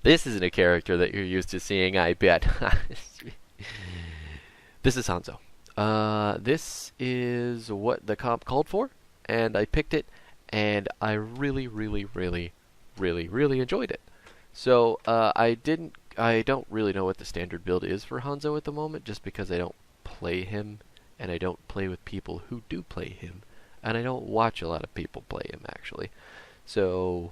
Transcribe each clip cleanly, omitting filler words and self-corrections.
This isn't a character that you're used to seeing, I bet. This is Hanzo. This is what the comp called for, and I picked it, and I really, really, really, really, really enjoyed it. So I don't really know what the standard build is for Hanzo at the moment, just because I don't play him, and I don't play with people who do play him, and I don't watch a lot of people play him actually. So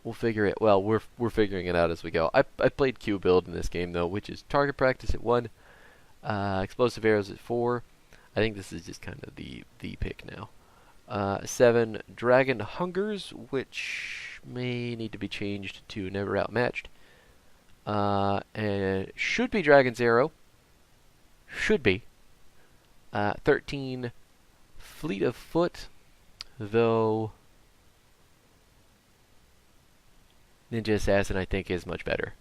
we'll figure it. Well, we're figuring it out as we go. I played Q build in this game though, which is target practice at 1, explosive arrows at 4. I think this is just kind of the pick now. 7 dragon hungers, which may need to be changed to never outmatched. And should be dragon's arrow. Should be. 13 fleet of foot, though ninja assassin I think is much better.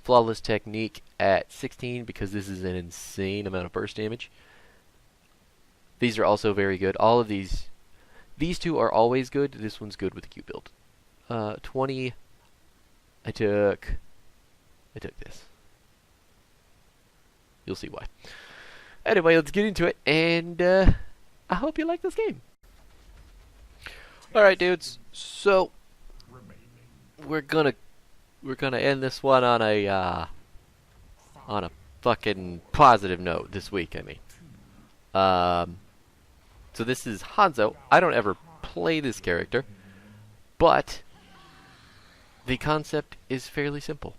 Flawless technique at 16 because this is an insane amount of burst damage. These are also very good. All of these two are always good. This one's good with the Q build. 20. I took this. You'll see why. Anyway, let's get into it, and I hope you like this game. All right, dudes. So we're gonna end this one on a fucking positive note this week. I mean, so this is Hanzo. I don't ever play this character, but the concept is fairly simple.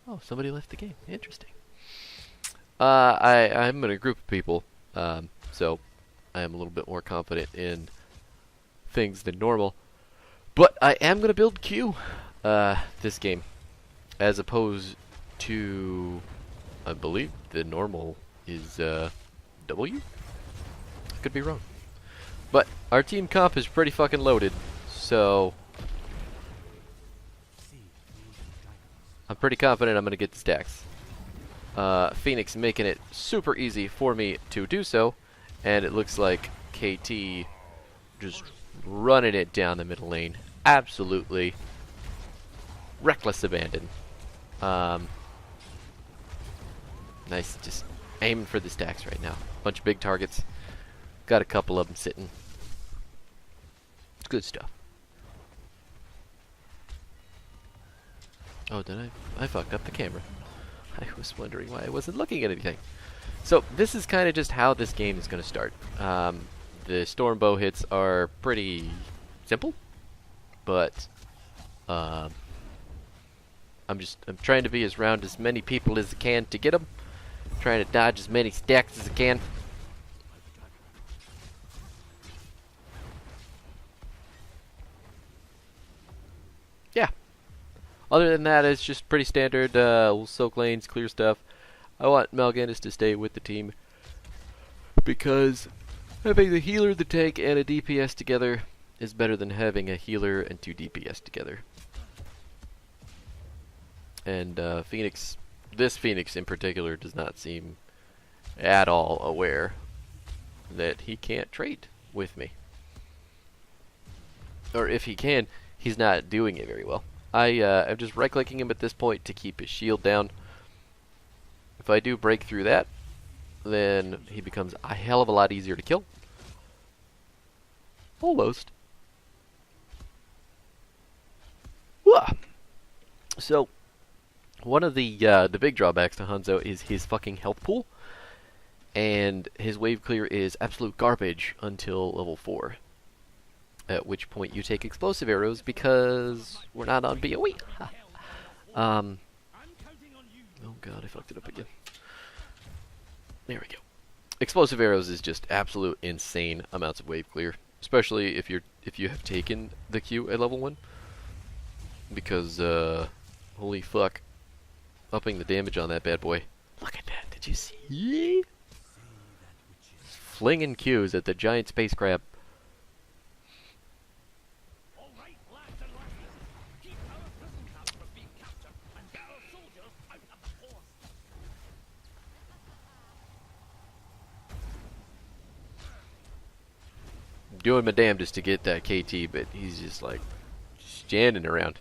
Oh, somebody left the game. Interesting. I'm in a group of people, so I am a little bit more confident in things than normal. But I am going to build Q this game, as opposed to, I believe the normal is W? I could be wrong. But our team comp is pretty fucking loaded, so I'm pretty confident I'm going to get the stacks. Phoenix making it super easy for me to do so, and it looks like KT just running it down the middle lane. Absolutely reckless abandon. Nice, just aiming for the stacks right now. Bunch of big targets. Got a couple of them sitting. It's good stuff. Oh, did I fucked up the camera. I was wondering why I wasn't looking at anything. So this is kind of just how this game is going to start. The Stormbow hits are pretty simple, but I'm trying to be as around as many people as I can to get them. Trying to dodge as many stacks as I can. Yeah. Other than that, it's just pretty standard. We'll soak lanes, clear stuff. I want Mal'Ganis to stay with the team because having the healer, the tank, and a DPS together is better than having a healer and 2 DPS together. And Phoenix, this Phoenix in particular, does not seem at all aware that he can't trade with me. Or if he can, he's not doing it very well. I'm just right-clicking him at this point to keep his shield down. If I do break through that, then he becomes a hell of a lot easier to kill. Almost. Whoa. So, one of the big drawbacks to Hanzo is his fucking health pool, and his wave clear is absolute garbage until level 4. At which point you take explosive arrows because we're not on BOE. Oh god, I fucked it up again. There we go. Explosive arrows is just absolute insane amounts of wave clear, especially if you have taken the Q at level 1. Because holy fuck, upping the damage on that bad boy. Look at that! Did you see? Flinging Qs at the giant space crab. Doing my damnedest to get that KT, but he's just like standing around.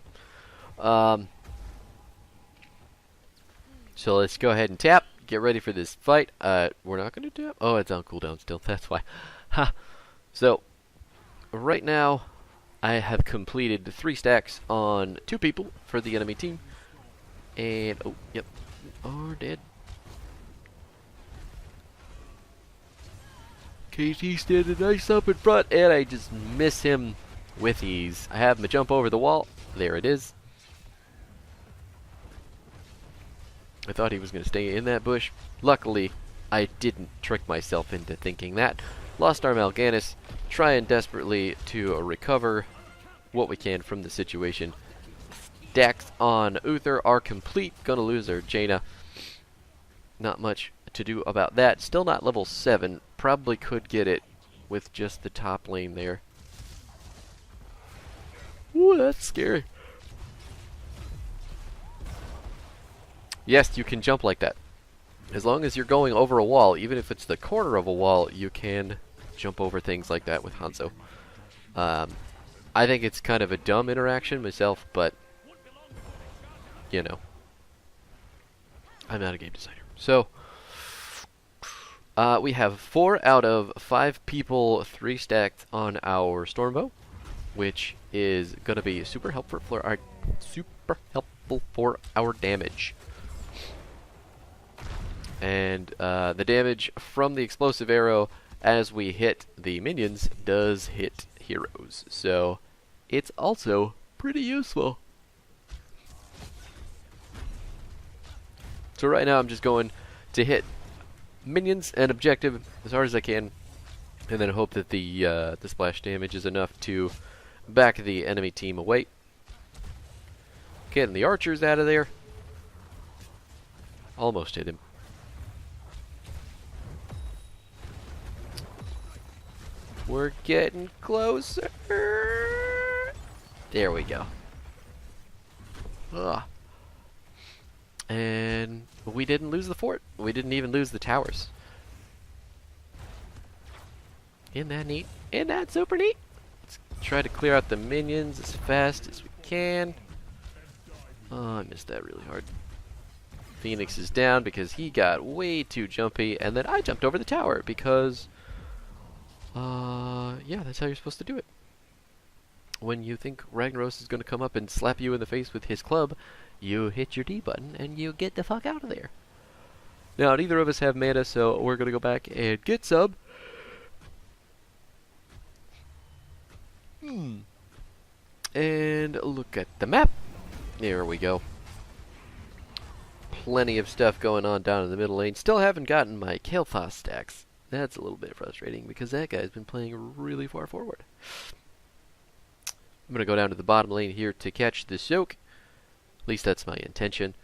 So let's go ahead and tap. Get ready for this fight. We're not going to tap. Oh, it's on cooldown still. That's why. Ha. So, right now, I have completed the 3 stacks on 2 people for the enemy team. And, oh, yep. Are dead. KT standing nice up in front, and I just miss him with ease. I have him jump over the wall. There it is. I thought he was going to stay in that bush. Luckily, I didn't trick myself into thinking that. Lost our Mal'Ganis, trying desperately to recover what we can from the situation. Stacks on Uther are complete. Gonna lose our Jaina. Not much to do about that. Still not level 7. Probably could get it with just the top lane there. Ooh, that's scary. Yes, you can jump like that. As long as you're going over a wall, even if it's the corner of a wall, you can jump over things like that with Hanzo. I think it's kind of a dumb interaction myself, but, you know, I'm not a game designer. So, we have 4 out of 5 people 3 stacked on our Stormbow, which is going to be super helpful for our damage. And the damage from the explosive arrow as we hit the minions does hit heroes. So it's also pretty useful. So right now I'm just going to hit minions and objective as hard as I can, and then hope that the splash damage is enough to back the enemy team away. Getting the archers out of there. Almost hit him. We're getting closer. There we go. Ugh. And we didn't lose the fort. We didn't even lose the towers. Isn't that neat? Isn't that super neat? Let's try to clear out the minions as fast as we can. Oh, I missed that really hard. Phoenix is down because he got way too jumpy, and then I jumped over the tower because... yeah, that's how you're supposed to do it. When you think Ragnaros is going to come up and slap you in the face with his club, you hit your D button and you get the fuck out of there. Now, neither of us have mana, so we're going to go back and get some. And look at the map. There we go. Plenty of stuff going on down in the middle lane. Still haven't gotten my Kael'thas stacks. That's a little bit frustrating because that guy's been playing really far forward. I'm going to go down to the bottom lane here to catch the soak. At least that's my intention.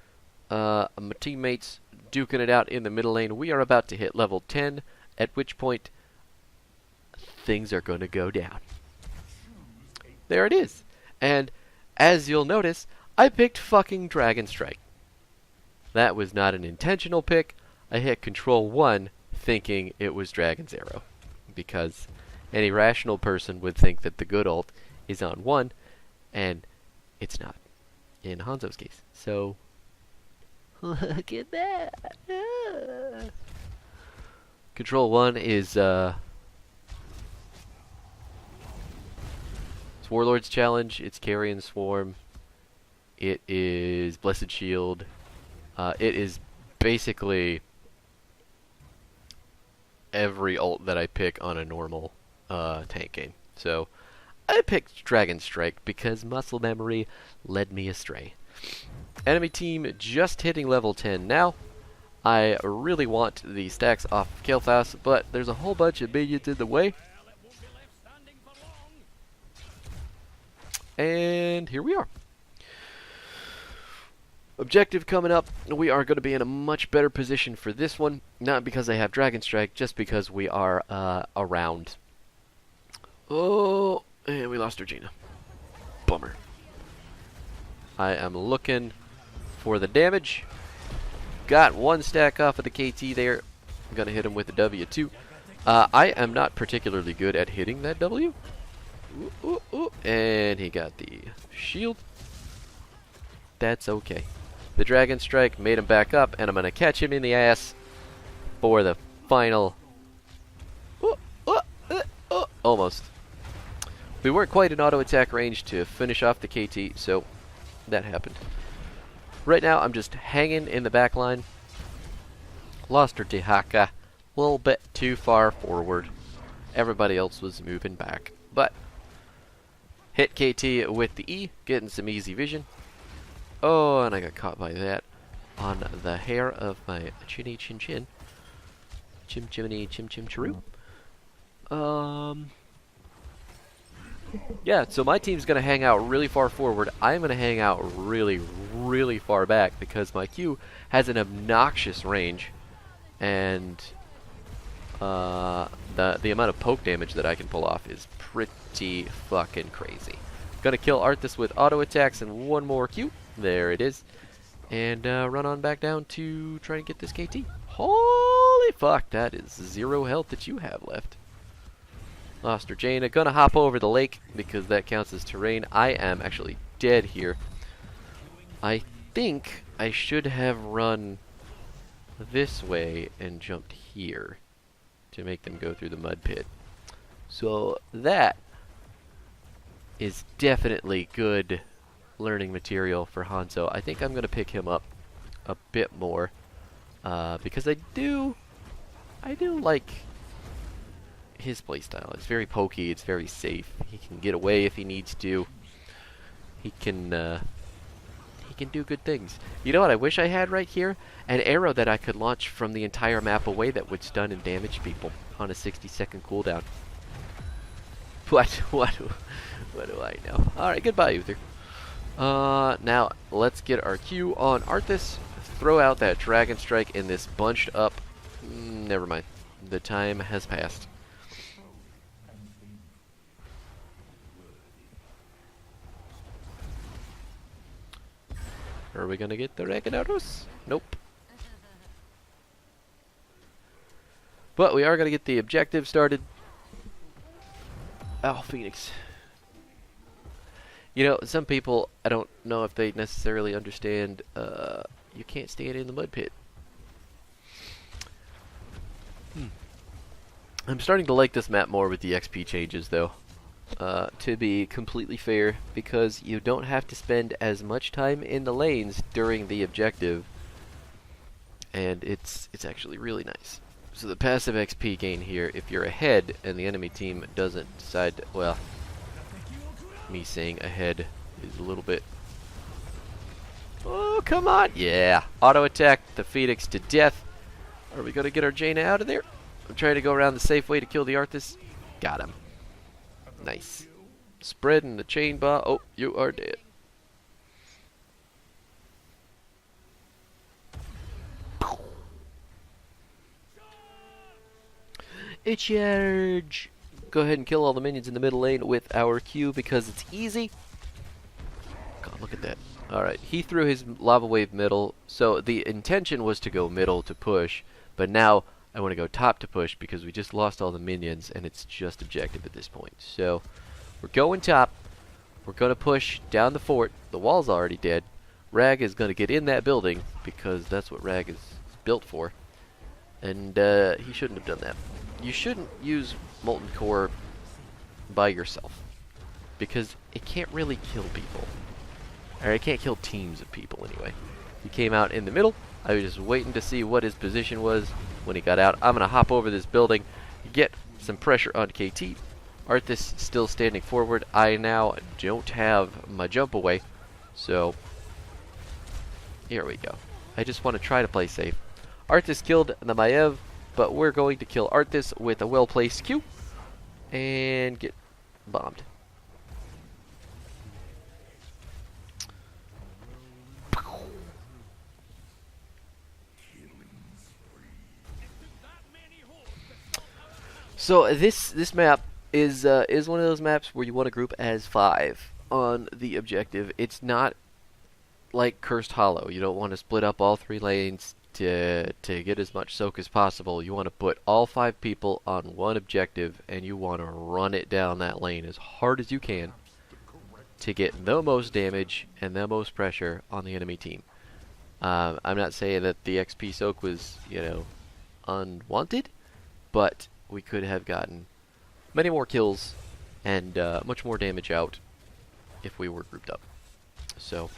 My teammates duking it out in the middle lane. We are about to hit level 10, at which point things are going to go down. There it is. And as you'll notice, I picked fucking Dragon Strike. That was not an intentional pick. I hit Control 1 thinking it was Dragon's Arrow, because any rational person would think that the good ult is on 1, and it's not in Hanzo's case. So look at that. Control 1 is it's Warlord's Challenge, it's Carrion Swarm, it is Blessed Shield, it is basically every ult that I pick on a normal tank game. So I picked Dragon Strike because muscle memory led me astray. Enemy team just hitting level 10 now. I really want the stacks off Kael'thas, but there's a whole bunch of minions in the way. And here we are. Objective coming up. We are going to be in a much better position for this one. Not because I have Dragon Strike, just because we are around. Oh, and we lost our Jaina. Bummer. I am looking for the damage. Got 1 stack off of the KT there. I'm going to hit him with the W2. I am not particularly good at hitting that W. Ooh, ooh, ooh. And he got the Shield. That's okay. The Dragon Strike made him back up, and I'm going to catch him in the ass for the final... almost. We weren't quite in auto attack range to finish off the KT, so that happened. Right now, I'm just hanging in the back line. Lost her to Haka. A little bit too far forward. Everybody else was moving back. But, hit KT with the E, getting some easy vision. Oh, and I got caught by that on the hair of my chinny chin chin. Chim chimney chim chim chiroo. Yeah, so my team's going to hang out really far forward. I'm going to hang out really, really far back because my Q has an obnoxious range. And the amount of poke damage that I can pull off is pretty fucking crazy. Gonna kill Arthas with auto attacks and one more Q. There it is. And run on back down to try and get this KT. Holy fuck, that is 0 health that you have left. Lost her Jaina. Gonna hop over the lake because that counts as terrain. I am actually dead here. I think I should have run this way and jumped here to make them go through the mud pit. So that is definitely good learning material for Hanzo. I think I'm going to pick him up a bit more because I do like his playstyle. It's very pokey, it's very safe. He can get away if he needs to. He can do good things. You know what I wish I had right here? An arrow that I could launch from the entire map away that would stun and damage people on a 60-second cooldown. What do I know? Alright, goodbye, Uther. Now, let's get our Q on Arthas. Throw out that Dragon Strike in this bunched up... never mind. The time has passed. Are we gonna get the Ragnaros? Nope. But we are gonna get the objective started. Oh, Phoenix. You know, some people, I don't know if they necessarily understand, you can't stand in the mud pit. I'm starting to like this map more with the XP changes, though. To be completely fair, because you don't have to spend as much time in the lanes during the objective, and it's actually really nice. So the passive XP gain here, if you're ahead and the enemy team doesn't decide, well, me saying ahead is a little bit... Oh, come on! Yeah! Auto attack the Phoenix to death. Are we gonna get our Jaina out of there? I'm trying to go around the safe way to kill the Arthas. Got him. Nice. Spreading the chain bomb. Oh, you are dead. A charge! Go ahead and kill all the minions in the middle lane with our Q because it's easy. God, look at that. Alright, he threw his lava wave middle, so the intention was to go middle to push, but now I want to go top to push because we just lost all the minions and it's just objective at this point. So, we're going top. We're going to push down the fort. The wall's already dead. Rag is going to get in that building because that's what Rag is built for. And he shouldn't have done that. You shouldn't use Molten Core by yourself because it can't really kill people. Or it can't kill teams of people anyway. He came out in the middle. I was just waiting to see what his position was when he got out. I'm going to hop over this building, get some pressure on KT. Arthas still standing forward. I now don't have my jump away, so here we go. I just want to try to play safe. Arthas killed the Maiev, but we're going to kill Arthas with a well-placed Q and get bombed. So this map is one of those maps where you want to group as 5 on the objective. It's not like Cursed Hollow. You don't want to split up all 3 lanes to get as much soak as possible. You want to put all 5 people on one objective and you want to run it down that lane as hard as you can to get the most damage and the most pressure on the enemy team. I'm not saying that the XP soak was, you know, unwanted, but we could have gotten many more kills and much more damage out if we were grouped up. So,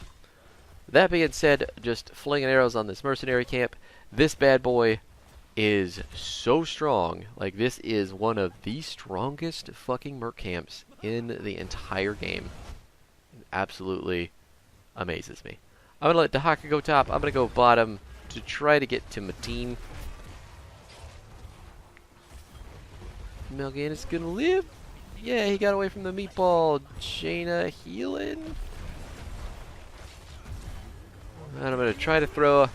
that being said, just flinging arrows on this mercenary camp. This bad boy is so strong. Like, this is one of the strongest fucking merc camps in the entire game. It absolutely amazes me. I'm gonna let Dahaka go top. I'm gonna go bottom to try to get to my team. Melgan is gonna live. Yeah, he got away from the meatball. Jaina healing. And I'm gonna try to throw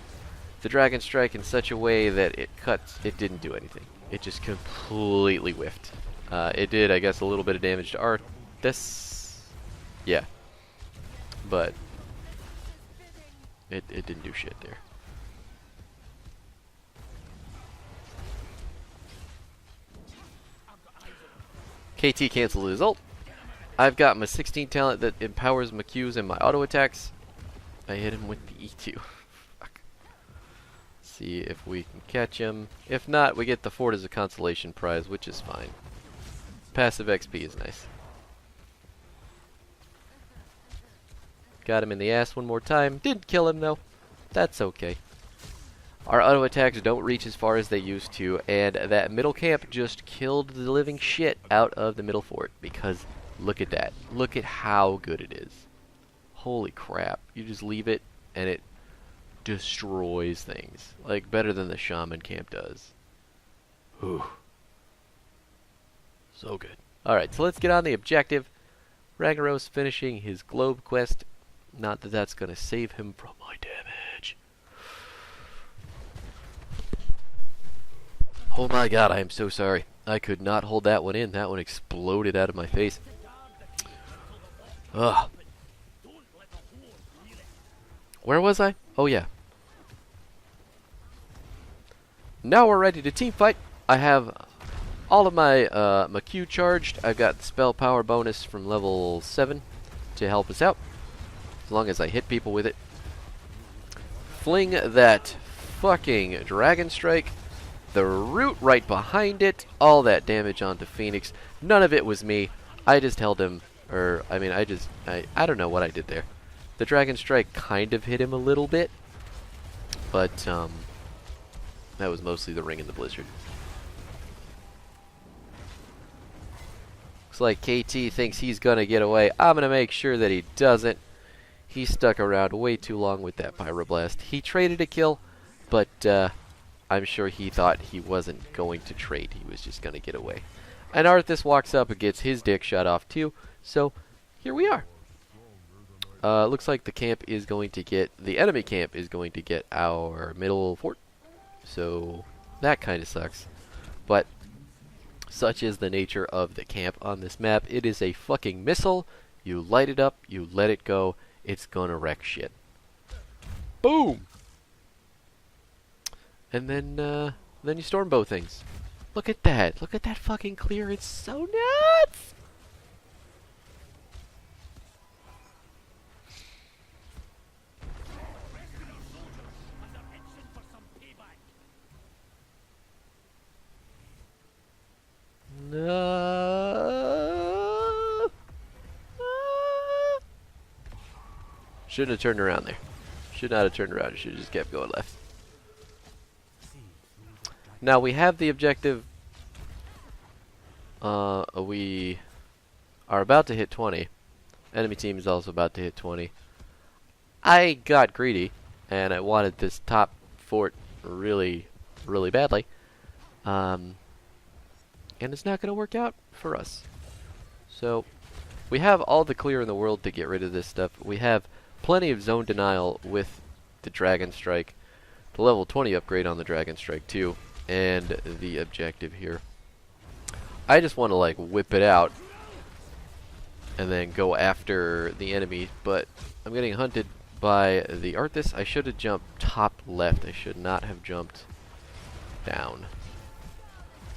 the Dragon Strike in such a way that it cuts. It didn't do anything. It just completely whiffed. It did, I guess, a little bit of damage to Arthas. Yeah. But it didn't do shit there. KT canceled his ult. I've got my 16 talent that empowers my Qs and my auto attacks. I hit him with the E2. Fuck. See if we can catch him. If not, we get the fort as a consolation prize, which is fine. Passive XP is nice. Got him in the ass one more time. Didn't kill him though. That's okay. Our auto attacks don't reach as far as they used to, and that middle camp just killed the living shit out of the middle fort, because look at that. Look at how good it is. Holy crap. You just leave it and it destroys things. Like, better than the shaman camp does. Whew. So good. Alright, so let's get on the objective. Ragnaros finishing his globe quest. Not that that's going to save him from my damage. Oh my god, I am so sorry. I could not hold that one in. That one exploded out of my face. Ugh. Where was I? Oh yeah. Now we're ready to team fight. I have all of my my Q charged. I've got the spell power bonus from level 7 to help us out. As long as I hit people with it. Fling that fucking Dragon Strike. The root right behind it. All that damage onto Phoenix. None of it was me. I just held him. Or, I mean, I don't know what I did there. The Dragon Strike kind of hit him a little bit. But, that was mostly the Ring and the Blizzard. Looks like KT thinks he's gonna get away. I'm gonna make sure that he doesn't. He stuck around way too long with that Pyroblast. He traded a kill, but I'm sure he thought he wasn't going to trade. He was just gonna get away. And Arthas walks up and gets his dick shot off too. So, here we are. Looks like the camp is going to get, the enemy camp is going to get our middle fort. So, that kind of sucks. But, such is the nature of the camp on this map. It is a fucking missile. You light it up, you let it go, it's gonna wreck shit. Boom! And then you stormbow things. Look at that. Look at that fucking clear. It's so nuts! No. Shouldn't have turned around there. Should not have turned around. Should have just kept going left. Now we have the objective. We are about to hit 20. Enemy team is also about to hit 20. I got greedy and I wanted this top fort really, really badly. And it's not going to work out for us. So we have all the clear in the world to get rid of this stuff. We have plenty of zone denial with the Dragon Strike. The level 20 upgrade on the Dragon Strike too. And the objective here. I just want to like whip it out and then go after the enemy, but I'm getting hunted by the Arthas. I should have jumped top left. I should not have jumped down.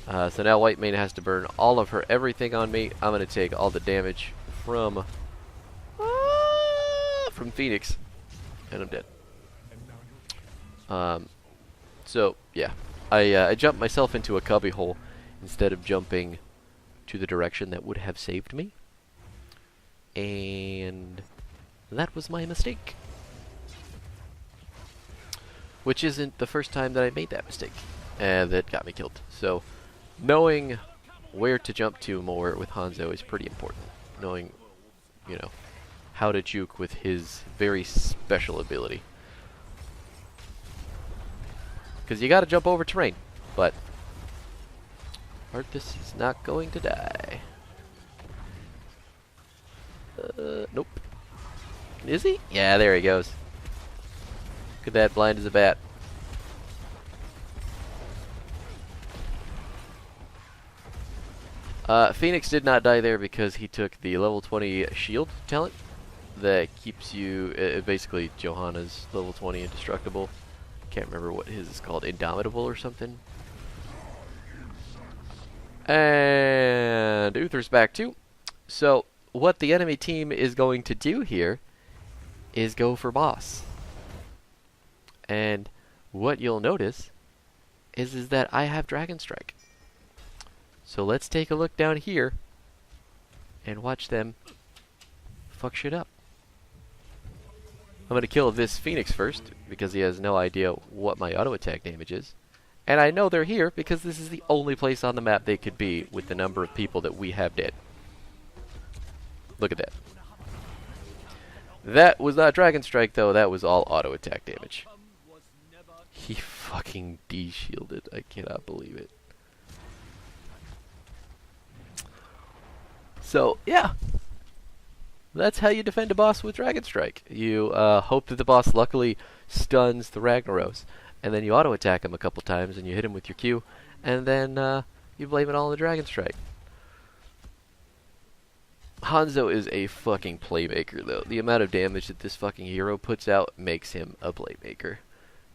So now White Mane has to burn all of her everything on me. I'm going to take all the damage from... from Phoenix, and I'm dead. So yeah, I jumped myself into a cubby hole instead of jumping to the direction that would have saved me, and that was my mistake. Which isn't the first time that I made that mistake, and that got me killed. So knowing where to jump to more with Hanzo is pretty important. Knowing, you know, how to juke with his very special ability. Because you gotta jump over terrain, but Arthas is not going to die. Nope. Is he? Yeah, there he goes. Look at that, blind as a bat. Phoenix did not die there because he took the level 20 shield talent that keeps you, basically Johanna's level 20 indestructible. Can't remember what his is called, Indomitable or something. And Uther's back too. So what the enemy team is going to do here is go for boss. And what you'll notice is that I have Dragon Strike. So let's take a look down here and watch them fuck shit up. I'm gonna kill this Phoenix first because he has no idea what my auto attack damage is. And I know they're here because this is the only place on the map they could be with the number of people that we have dead. Look at that. That was not Dragon Strike though, that was all auto attack damage. He fucking de-shielded. I cannot believe it. So, yeah. That's how you defend a boss with Dragon Strike. You hope that the boss luckily stuns the Ragnaros, and then you auto-attack him a couple times, and you hit him with your Q, and then you blame it all on the Dragon Strike. Hanzo is a fucking playmaker, though. The amount of damage that this fucking hero puts out makes him a playmaker.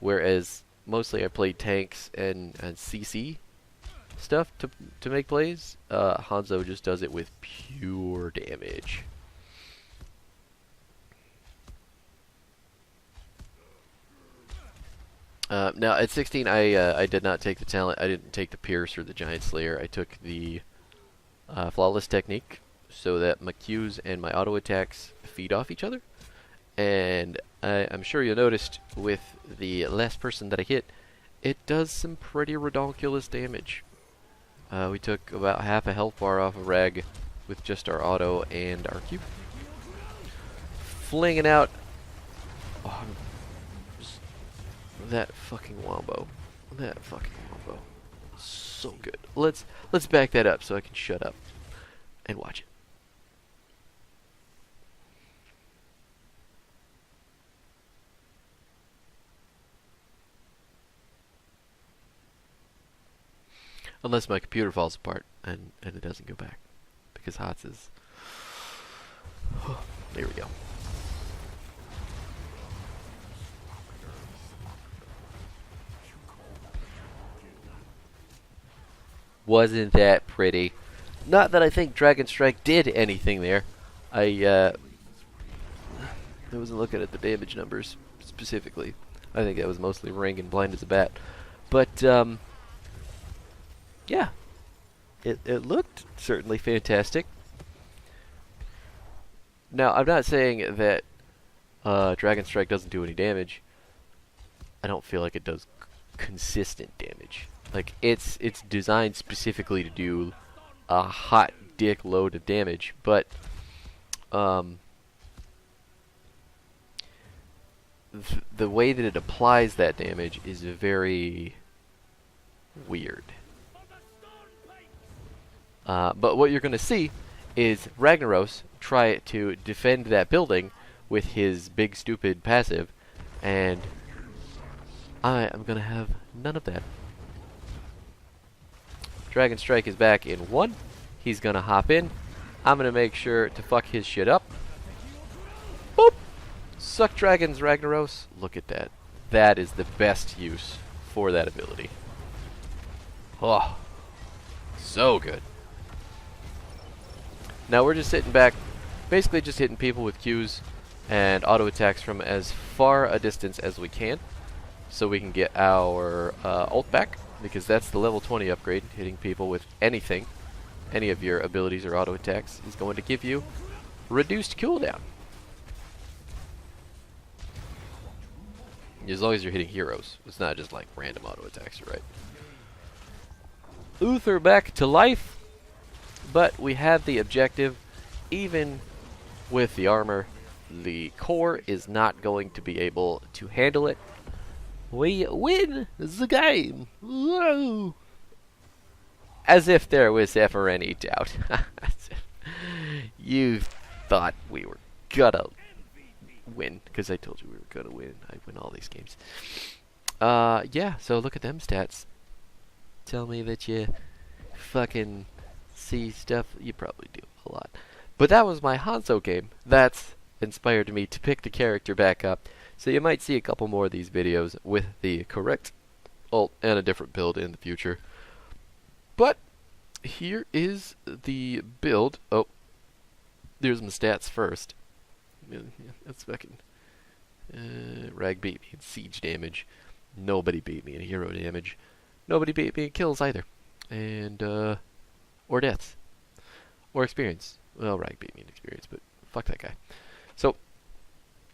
Whereas, mostly I play tanks and CC stuff to make plays. Hanzo just does it with pure damage. Now at 16, I did not take the talent. I didn't take the Pierce or the Giant Slayer. I took the Flawless Technique, so that my Qs and my auto attacks feed off each other. And I'm sure you noticed with the last person that I hit, it does some pretty redonkulous damage. We took about half a health bar off of Rag with just our auto and our Q. Flinging out that fucking wombo. That fucking wombo. So good. Let's back that up so I can shut up and watch it. Unless my computer falls apart and it doesn't go back. Because HOTS is... there we go. Wasn't that pretty? Not that I think Dragon Strike did anything there. I wasn't looking at the damage numbers specifically. I think that was mostly ring and blind as a bat. But, yeah, it looked certainly fantastic. Now, I'm not saying that Dragon Strike doesn't do any damage. I don't feel like it does consistent damage. Like, it's designed specifically to do a hot dick load of damage, but the way that it applies that damage is very weird. But what you're going to see is Ragnaros try to defend that building with his big stupid passive, and I am going to have none of that. Dragon Strike is back in 1. He's going to hop in. I'm going to make sure to fuck his shit up. Boop! Suck Dragons, Ragnaros. Look at that. That is the best use for that ability. Oh, so good. Now we're just sitting back, basically just hitting people with Qs and auto attacks from as far a distance as we can, so we can get our ult back, because that's the level 20 upgrade. Hitting people with anything, any of your abilities or auto attacks, is going to give you reduced cooldown. As long as you're hitting heroes. It's not just like random auto attacks, right? Uther back to life, but we have the objective. Even with the armor, the core is not going to be able to handle it. We win the game! Whoa! As if there was ever any doubt. You thought we were gonna win, because I told you we were gonna win. I win all these games. Yeah, so look at them stats. Tell me that you fucking see stuff. You probably do a lot. But that was my Hanzo game. That's inspired me to pick the character back up. So you might see a couple more of these videos with the correct ult and a different build in the future. But here is the build. Oh, there's my stats first. Yeah, that's fucking... Rag beat me in siege damage. Nobody beat me in hero damage. Nobody beat me in kills either. And, or deaths. Or experience. Well, Rag beat me in experience, but fuck that guy. So,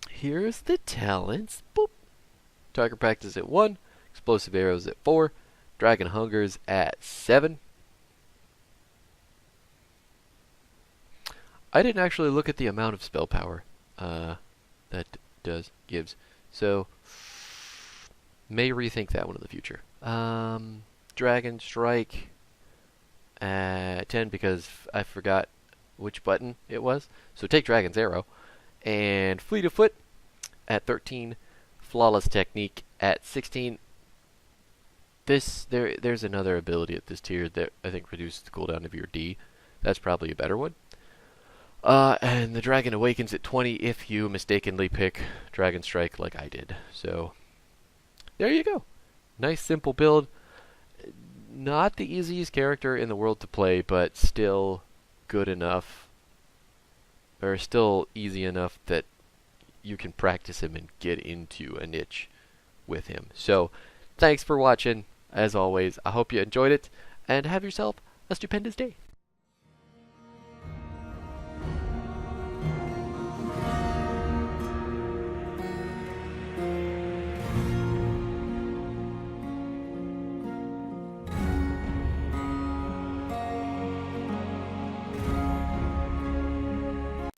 here's the talents. Boop. Target practice at 1. Explosive arrows at 4. Dragon hungers at 7. I didn't actually look at the amount of spell power that gives. So, may rethink that one in the future. Dragon Strike at 10 because I forgot which button it was. So take Dragon's Arrow. And Fleet of Foot at 13. Flawless Technique at 16. There's another ability at this tier that I think reduces the cooldown of your D. That's probably a better one. And the Dragon Awakens at 20 if you mistakenly pick Dragon Strike like I did. So, there you go. Nice simple build. Not the easiest character in the world to play, but still good enough. Or still easy enough that you can practice him and get into a niche with him. So, thanks for watching. As always, I hope you enjoyed it, and have yourself a stupendous day.